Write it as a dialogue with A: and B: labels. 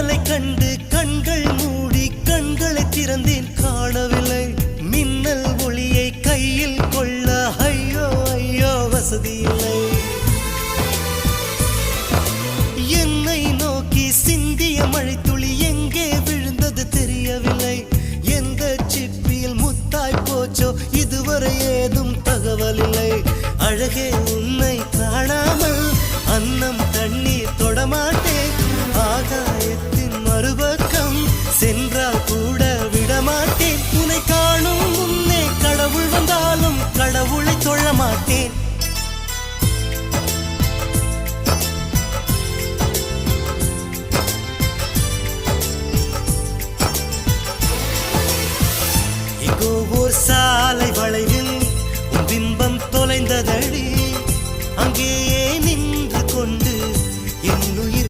A: மின்னலை கண்டு கண்கள் மூடி கண்களை திறந்தேன் காணவில்லை மின்னல் ஒளியை கையில் கொள்ள ஐயோ ஐயோ வசதி இல்லை என்னை நோக்கி சிந்திய மழைத்துளி எங்கே விழுந்தது தெரியவில்லை எந்த சிப்பியில் முத்தாய் போச்சோ இதுவரை ஏதும் தகவல் இல்லை அழகே உன்னை காணாமல் அன்னம் தண்ணீர் தொடமாட்டேன் ஆகாயத்தின் மறுபக்கம் சென்றால் கூட விடமாட்டேன் உன்னை காணும் முன்னே கடவுள் வந்தாலும் கடவுளை தொழ மாட்டேன்